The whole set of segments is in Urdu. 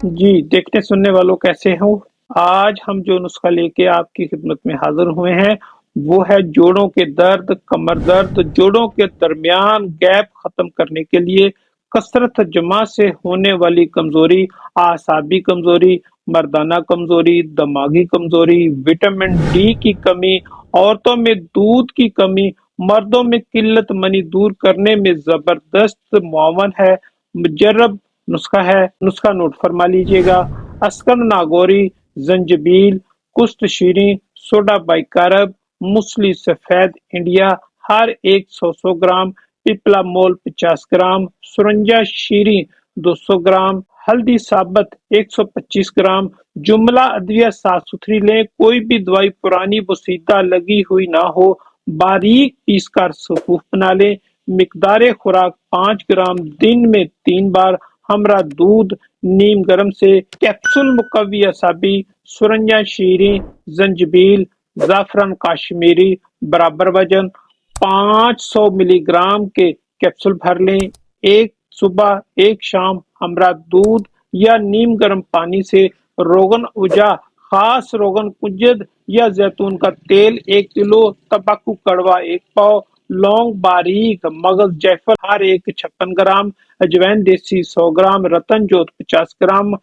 جی دیکھنے سننے والوں کیسے ہو؟ آج ہم جو نسخہ لے کے آپ کی خدمت میں حاضر ہوئے ہیں وہ ہے جوڑوں کے درد، کمر درد، جوڑوں کے درمیان گیپ ختم کرنے کے لیے کثرت جمع سے ہونے والی کمزوری، اعصابی کمزوری، مردانہ کمزوری، دماغی کمزوری، وٹامن ڈی کی کمی، عورتوں میں دودھ کی کمی، مردوں میں قلت منی دور کرنے میں زبردست معاون ہے۔ مجرب نسخہ ہے، نسخہ نوٹ فرما لیجئے گا۔ اسکن ناگوری، زنجبیل، کست شیریں، سوڈا بائیکارب، مسلی سفید انڈیا ہر ایک 100 گرام، پپلا مول 50 گرام، سرنجا شیریں 200 گرام، ہلدی ثابت 125 گرام۔ جملہ ادویہ صاف ستھری لیں، کوئی بھی دوائی پرانی بسیدہ لگی ہوئی نہ ہو، باریک پیس کر صفوف بنا لیں۔ مقدار خوراک 5 گرام، دن میں 3 بار، ہمراہ دودھ نیم گرم سے۔ کیپسول مقوی اعصابی، سرنجا شیریں، زنجبیل، زعفران کاشمیری برابر وزن 500 ملی گرام کے کیپسول بھر لیں، ایک صبح ایک شام، ہمراہ دودھ یا نیم گرم پانی سے۔ روغن اوجا، خاص روغن کنجد یا زیتون کا تیل 1 کلو، تمباکو کڑوا 1 پاؤ، لونگ باریک، مغز جیفل ہر ایک 56 گرام، اجوین دیسی 100 گرام، رتن جوت 50 گرام،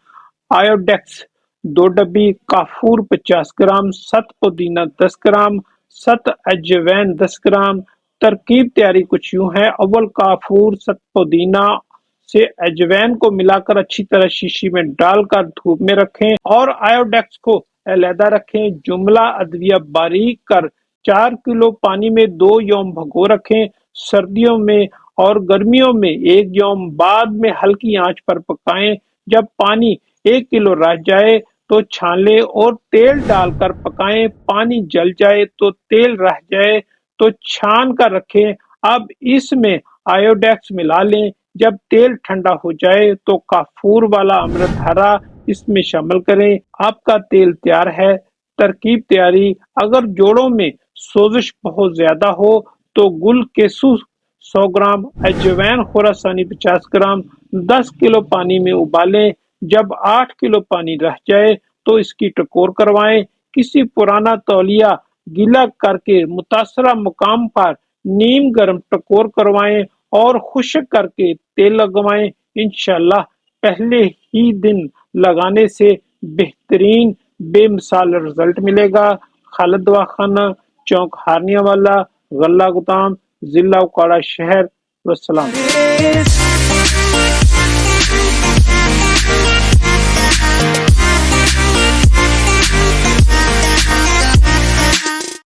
آیوڈیکس 2 ڈبی، کافور 50 گرام، ست پودینہ 10 گرام، ست اجوین 10 گرام۔ ترکیب تیاری کچھ یوں ہے: اول کافور، ست پودینہ سے اجوین کو ملا کر اچھی طرح شیشی میں ڈال کر دھوپ میں رکھیں اور آیوڈیکس کو علیحدہ رکھیں۔ جملہ ادویہ باریک کر 4 کلو پانی میں 2 یوم بھگو رکھیں۔ سردیوں میں اور گرمیوں میں 1 یوم بعد میں ہلکی آنچ پر پکائیں۔ جب پانی 1 کلو رہ جائے تو چھان لیں اور تیل ڈال کر پکائیں۔ پانی جل جائے تو تیل رہ جائے تو چھان کر رکھیں۔ اب اس میں آیوڈیکس ملا لیں۔ جب تیل ٹھنڈا ہو جائے تو کافور والا امرت ہرا اس میں شامل کریں۔ آپ کا تیل تیار ہے۔ ترکیب تیاری: اگر جوڑوں میں سوزش بہت زیادہ ہو تو گل کیسو 100 گرام، اجوین خراسانی 50 گرام 10 کلو پانی میں ابالیں۔ جب 8 کلو پانی رہ جائے تو اس کی ٹکور کروائیں۔ کسی پرانا تولیہ گیلا کر کے متاثرہ مقام پر نیم گرم ٹکور کروائیں اور خشک کر کے تیل لگوائیں۔ انشاءاللہ پہلے ہی دن لگانے سے بہترین بے مثال رزلٹ ملے گا۔ خالد دواخانہ، چوک ہارنیہ والا، غلہ گودام، ضلع اوکاڑہ شہر۔ والسلام۔